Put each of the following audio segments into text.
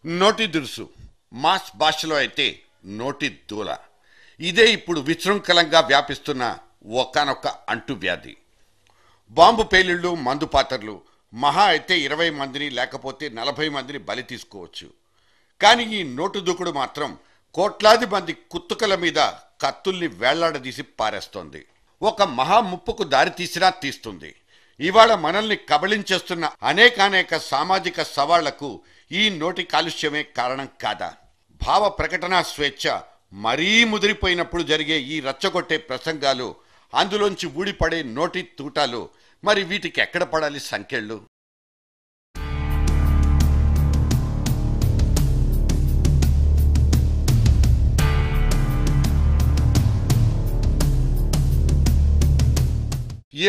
నోటి దురుసు, మాస్ భాషలో అయితే నోటి దూల. ఇదే ఇప్పుడు విశృంఖలంగా వ్యాపిస్తున్న ఒకానొక అంటువ్యాధి. బాంబు పేలిళ్ళు, మందు పాత్రలు మహా అయితే 20 మందిని లేకపోతే 40 మందిని బలి తీసుకోవచ్చు. కానీ ఈ నోటు దూకుడు మాత్రం కోట్లాది మంది కుత్తుకల మీద కత్తుల్ని వేళ్లాడదీసి పారేస్తోంది. ఒక మహా ముప్పుకు దారి తీసినా తీస్తుంది. ఇవాళ మనల్ని కబళించేస్తున్న అనేకానేక సామాజిక సవాళ్లకు ఈ నోటి కాలుష్యమే కారణం కాదా? భావ ప్రకటన స్వేచ్ఛ మరీ ముదిరిపోయినప్పుడు జరిగే ఈ రచ్చగొట్టే ప్రసంగాలు, అందులోంచి ఊడిపడే నోటి తూటాలు, మరి వీటికి ఎక్కడ పడాలి సంకెళ్ళు?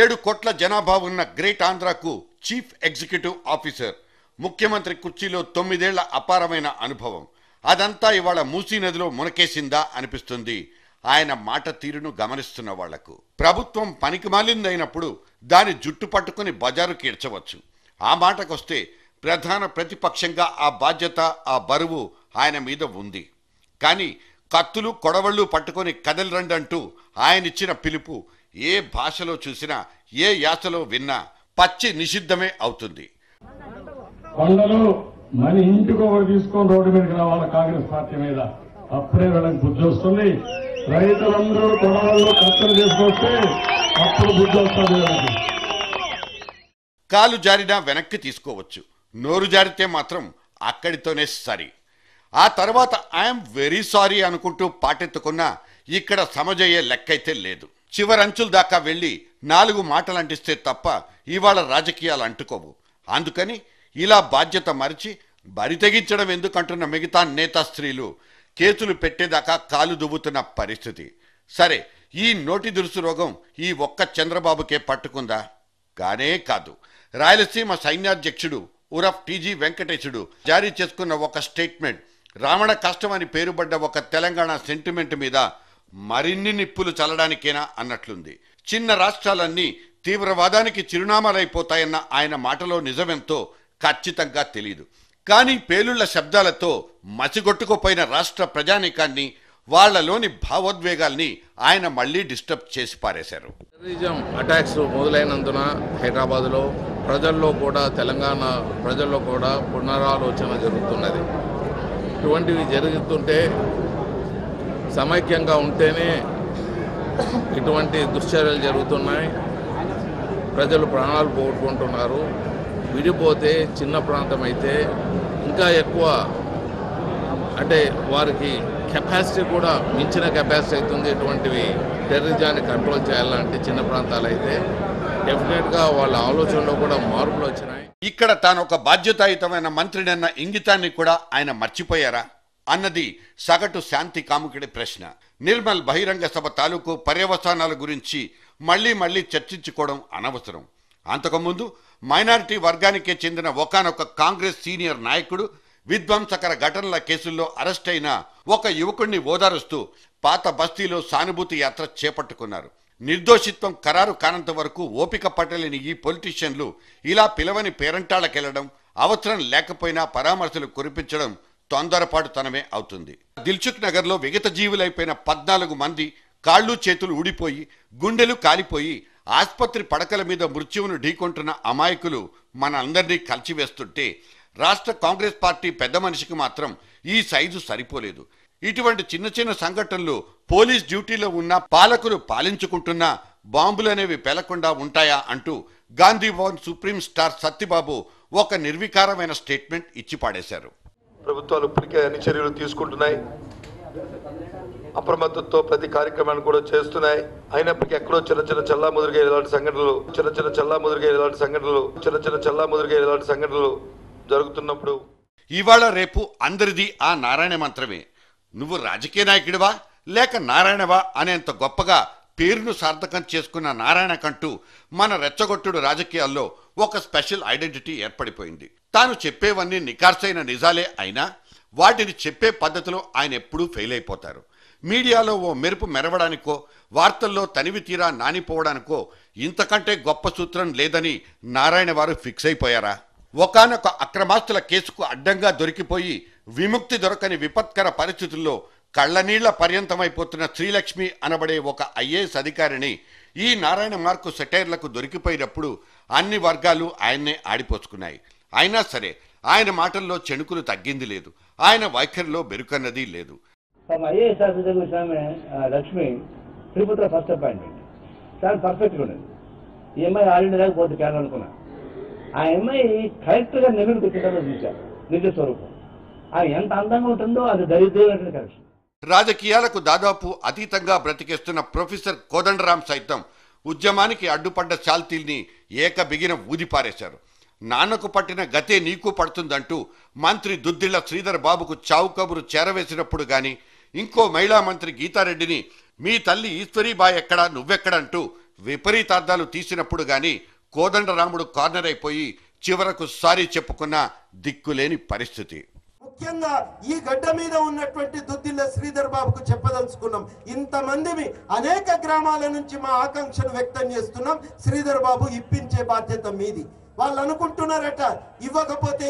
ఏడు కోట్ల జనాభా ఉన్న గ్రేట్ ఆంధ్రాకు చీఫ్ ఎగ్జిక్యూటివ్ ఆఫీసర్, ముఖ్యమంత్రి కుర్చీలో 9 ఏళ్ల అపారమైన అనుభవం. అదంతా ఇవాళ మూసీ నదిలో మునకేసిందా అనిపిస్తుంది ఆయన మాట తీరును గమనిస్తున్న వాళ్లకు. ప్రభుత్వం పనికిమాలిందైనప్పుడు దాని జుట్టు పట్టుకుని బజారుకి ఇడ్చవచ్చు. ఆ మాటకొస్తే ప్రధాన ప్రతిపక్షంగా ఆ బాధ్యత, ఆ బరువు ఆయన మీద ఉంది. కానీ కత్తులు కొడవళ్ళు పట్టుకొని కదలరండంటూ ఆయనిచ్చిన పిలుపు ఏ భాషలో చూసినా, ఏ యాసలో విన్నా పచ్చి నిషిద్ధమే అవుతుంది. కొండలు మన ఇంటికి ఒకటి తీసుకొని రోడ్డు మీదకి రావాలి కాంగ్రెస్ పార్టీ మీద. అప్పుడే వీళ్ళకి బుద్ధి వస్తుంది. రైతులందరూ కొడవళ్ళు కత్తలు తీసుకొస్తే అప్పుడు బుద్ధి వస్తుంది. కాలు జారినా వెనక్కి తీసుకోవచ్చు, నోరు జారితే మాత్రం అక్కడితోనే సరి. ఆ తర్వాత ఐఎమ్ వెరీ సారీ అనుకుంటూ పాటెత్తుకున్నా ఇక్కడ సమజయ్యే లెక్కైతే లేదు. చివరంచుల దాకా వెళ్ళి 4 మాటలు అంటిస్తే తప్ప ఇవాళ రాజకీయాలు అంటుకోవు. అందుకని ఇలా బాధ్యత మరిచి బరి తెగించడం ఎందుకంటున్న మిగతా నేతా స్త్రీలు కేసులు పెట్టేదాకా కాలు దువ్వుతున్న పరిస్థితి. సరే, ఈ నోటి దురుసు రోగం ఈ ఒక్క చంద్రబాబుకే పట్టుకుందా? కానే కాదు. రాయలసీమ సైన్యాధ్యక్షుడు ఉరఫ్ టీజీ వెంకటేశుడు జారీ చేసుకున్న ఒక స్టేట్మెంట్ రావణ కష్టం అని పేరుపడ్డ ఒక తెలంగాణ సెంటిమెంట్ మీద మరిన్ని నిప్పులు చల్లడానికేనా అన్నట్లుంది. చిన్న రాష్ట్రాలన్నీ తీవ్రవాదానికి చిరునామాలైపోతాయన్న ఆయన మాటలో నిజమెంతో ఖచ్చితంగా తెలియదు. కానీ పేలుళ్ల శబ్దాలతో మసిగొట్టుకుపోయిన రాష్ట్ర ప్రజానీకాన్ని, వాళ్లలోని భావోద్వేగాల్ని ఆయన మళ్లీ డిస్టర్బ్ చేసి పారేశారు. టెర్రరిజం అటాక్స్ మొదలైనందున హైదరాబాద్లో ప్రజల్లో కూడా, తెలంగాణ ప్రజల్లో కూడా పునరాలోచన జరుగుతున్నది. ఇటువంటివి జరుగుతుంటే సమైక్యంగా ఉంటేనే ఇటువంటి దుశ్చర్యలు జరుగుతున్నాయి. ప్రజలు ప్రాణాలు పోగొట్టుకుంటున్నారు. విడిపోతే చిన్న ప్రాంతం అయితే ఇంకా ఎక్కువ, అంటే వారికి కెపాసిటీ కూడా మించిన కెపాసిటీ అవుతుంది. ఇటువంటివి టెర్రరిజాన్ని కంట్రోల్ చేయాలంటే చిన్న ప్రాంతాలు అయితే డెఫినెట్గా వాళ్ళ ఆలోచనలో కూడా మార్పులు వచ్చినాయి. ఇక్కడ తాను ఒక బాధ్యతాయుతమైన మంత్రినన్న ఇంగితాన్ని కూడా ఆయన మర్చిపోయారా అన్నది సగటు శాంతి కాముకుడి ప్రశ్న. నిర్మల్ బహిరంగ సభ తాలూకు పర్యవసానాల గురించి మళ్లీ చర్చించుకోవడం అనవసరం. అంతకుముందు మైనారిటీ వర్గానికే చెందిన ఒకానొక కాంగ్రెస్ సీనియర్ నాయకుడు విధ్వంసకర ఘటనల కేసుల్లో అరెస్ట్ అయిన ఒక యువకుడిని ఓదారుస్తూ పాత బస్తీలో సానుభూతి యాత్ర చేపట్టుకున్నారు. నిర్దోషిత్వం ఖరారు కానంత వరకు ఓపిక పట్టలేని ఈ పొలిటీషియన్లు ఇలా పిలవని పేరంటాళ్లకెళ్లడం, అవసరం లేకపోయినా పరామర్శలు కురిపించడం తొందరపాటుతనమే అవుతుంది. దిల్సుఖ్ నగర్లో విగత జీవులైపోయిన 14 మంది కాళ్ళు చేతులు ఊడిపోయి, గుండెలు కాలిపోయి ఆస్పత్రి పడకల మీద మృత్యువును ఢీకొంటున్న అమాయకులు మన అందరినీ కలిచివేస్తుంటే రాష్ట్ర కాంగ్రెస్ పార్టీ పెద్ద మనిషికి మాత్రం ఈ సైజు సరిపోలేదు. ఇటువంటి చిన్న సంఘటనలు పోలీస్ డ్యూటీలో ఉన్న పాలకులు పాలించుకుంటున్నా బాంబులనేవి పేలకుండా ఉంటాయా అంటూ గాంధీ భవన్ సుప్రీం స్టార్ సత్యబాబు ఒక నిర్వికారమైన స్టేట్మెంట్ ఇచ్చి పాడేశారు. ప్రభుత్వాలు ఇప్పటికే అన్ని చర్యలు తీసుకుంటున్నాయి. అప్రమత్తతో ప్రతి కార్యక్రమాన్ని కూడా చేస్తున్నాయి. అయినప్పటికీ ఎక్కడో చిన్న చల్లాముదురుగా ఇలాంటి సంఘటనలు జరుగుతున్నప్పుడు ఇవాళ రేపు అందరిది ఆ నారాయణ మంత్రమే. నువ్వు రాజకీయ నాయకుడివా లేక నారాయణవా అనేంత గొప్పగా పేరును సార్థకం చేసుకున్న నారాయణకంటూ మన రెచ్చగొట్టుడు రాజకీయాల్లో ఒక స్పెషల్ ఐడెంటిటీ ఏర్పడిపోయింది. తాను చెప్పేవన్నీ నికార్సైన నిజాలే అయినా వాటిని చెప్పే పద్ధతిలో ఆయన ఎప్పుడూ ఫెయిల్ అయిపోతారు. మీడియాలో ఓ మెరుపు మెరవడానికో, వార్తల్లో తనివి తీరా నానిపోవడానికో ఇంతకంటే గొప్ప సూత్రం లేదని నారాయణ వారు ఫిక్స్ అయిపోయారా? ఒకానొక అక్రమాస్తుల కేసుకు అడ్డంగా దొరికిపోయి విముక్తి దొరకని విపత్కర పరిస్థితుల్లో కళ్ళనీళ్ల పర్యంతమైపోతున్న శ్రీలక్ష్మి అనబడే ఒక ఐఏఎస్ అధికారిని ఈ నారాయణ మార్కు సెటైర్లకు దొరికిపోయినప్పుడు అన్ని వర్గాలు ఆయన్నే ఆడిపోసుకున్నాయి. అయినా సరే ఆయన మాటల్లో చెణుకులు తగ్గింది లేదు, ఆయన వైఖరిలో బెరుకన్నది లేదు. ఐఏఎస్ ఆఫీసర్ ఆమె లక్ష్మి తిరుపతిలో ఫస్ట్ అపాయింట్మెంట్ చాలా పర్ఫెక్ట్గా ఉండేది. ఈ అమ్మాయి ఆల్రెడీ లేకపోతే కేరళ అనుకున్నా. ఆ అమ్మాయి కరెక్ట్గా నెహ్రూకి వచ్చిన చూశారు నిజ స్వరూపం. ఆమె ఎంత అందంగా ఉంటుందో అది దరిద్రమైన కరెక్షన్. రాజకీయాలకు దాదాపు అతీతంగా బ్రతికేస్తున్న ప్రొఫెసర్ కోదండరాం సైతం ఉద్యమానికి అడ్డుపడ్డ శాల్తీల్ని ఏకబిగిన ఊదిపారేశారు. నాన్నకు పట్టిన గతే నీకు పడుతుందంటూ మంత్రి దుద్దిళ్ల శ్రీధర్ బాబుకు చావు కబురు చేరవేసినప్పుడు గాని, ఇంకో మహిళా మంత్రి గీతారెడ్డిని మీ తల్లి ఈశ్వరీబాయ్ ఎక్కడా నువ్వెక్కడంటూ విపరీతార్థాలు తీసినప్పుడు గాని కోదండరాముడు కార్నర్ అయిపోయి చివరకు సారీ చెప్పుకున్న దిక్కులేని పరిస్థితి. ముఖ్యంగా ఈ గడ్డ మీద ఉన్నటువంటి దుద్దిల్ల శ్రీధర్ బాబుకు చెప్పదలుచుకున్నాం. ఇంతమందిని అనేక గ్రామాల నుంచి మా ఆకాంక్షను వ్యక్తం చేస్తున్నాం. శ్రీధర్ బాబు ఇప్పించే బాధ్యత మీది. వాళ్ళు అనుకుంటున్నారట ఇవ్వకపోతే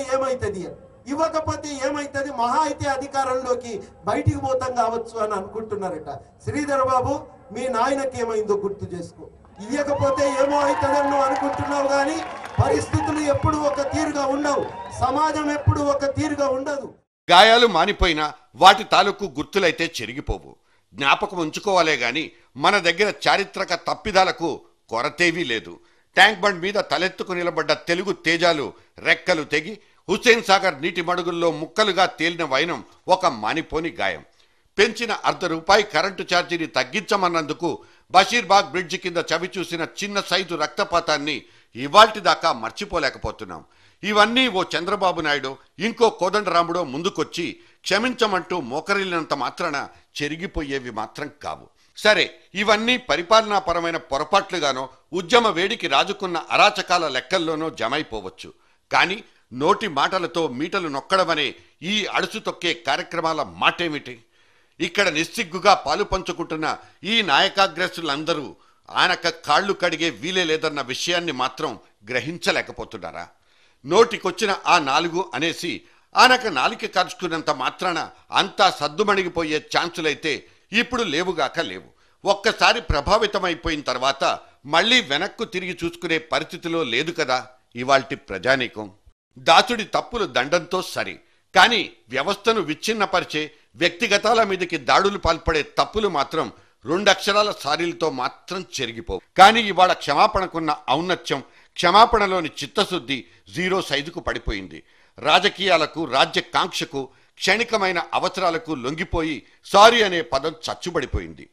ఏమైతుంది, మహా అయితే అధికారంలోకి బయటికి పోతాం కావచ్చు అని అనుకుంటున్నారట. శ్రీధర్ బాబు మీ నాయనకి ఏమైందో గుర్తు చేసుకో. ఇవ్వకపోతే ఏమో అవుతుందని నువ్వు అనుకుంటున్నావు, కానీ పరిస్థితులు ఎప్పుడు ఒక తీరుగా ఉండవు, సమాజం ఎప్పుడు ఒక తీరుగా ఉండదు. గాయాలు మానిపోయినా వాటి తాలూకు గుర్తులైతే చెరిగిపోవు. జ్ఞాపకం ఉంచుకోవాలే గాని మన దగ్గర చారిత్రక తప్పిదాలకు కొరతేవీ లేదు. ట్యాంక్ బండ్ మీద తలెత్తుకు నిలబడ్డ తెలుగు తేజాలు రెక్కలు తెగి హుస్సేన్ సాగర్ నీటి మడుగుల్లో ముక్కలుగా తేలిన వైనం ఒక మానిపోని గాయం. పెంచిన ₹1 కరెంటు ఛార్జీని తగ్గించమన్నందుకు బషీర్బాగ్ బ్రిడ్జి కింద చవిచూసిన చిన్న సైజు రక్తపాతాన్ని ఇవాల్టి దాకా మర్చిపోలేకపోతున్నాం. ఇవన్నీ ఓ చంద్రబాబు నాయుడు ఇంకో కోదండరాముడో ముందుకొచ్చి క్షమించమంటూ మోకరిల్లినంత మాత్రాన చెరిగిపోయేవి మాత్రం కావు. సరే, ఇవన్నీ పరిపాలనాపరమైన పొరపాట్లుగానో ఉద్యమ వేడికి రాజుకున్న అరాచకాల లెక్కల్లోనో జమైపోవచ్చు. కానీ నోటి మాటలతో మీటలు నొక్కడమనే ఈ అడుసు తొక్కే కార్యక్రమాల మాటేమిటి? ఇక్కడ నిస్సిగ్గుగా పాలు పంచుకుంటున్న ఈ నాయకాగ్రస్తులందరూ ఆయనక కాళ్ళు కడిగే వీలే లేదన్న విషయాన్ని మాత్రం గ్రహించలేకపోతున్నారా? నోటికొచ్చిన ఆ 4 అనేసి ఆయనక నాలిక కరుచుకున్నంత మాత్రాన అంతా సద్దుమణిగిపోయే ఛాన్సులైతే ఇప్పుడు లేవుగాక లేవు. ఒక్కసారి ప్రభావితమైపోయిన తర్వాత మళ్ళీ వెనక్కు తిరిగి చూసుకునే పరిస్థితిలో లేదు కదా ఇవాల్టి ప్రజానీకం. దాసుడి తప్పులు దండంతో సరి, కానీ వ్యవస్థను విచ్ఛిన్నపరిచే వ్యక్తిగతాల మీదకి దాడులు పాల్పడే తప్పులు మాత్రం 2 అక్షరాల సారీలతో మాత్రం చెరిగిపోవు. కానీ ఇవాళ క్షమాపణకున్న ఔన్నత్యం, క్షమాపణలోని చిత్తశుద్ధి 0 సైజుకు పడిపోయింది. రాజకీయాలకు, రాజ్యకాంక్షకు, క్షణికమైన అవసరాలకు లొంగిపోయి సారీ అనే పదం చచ్చుబడిపోయింది.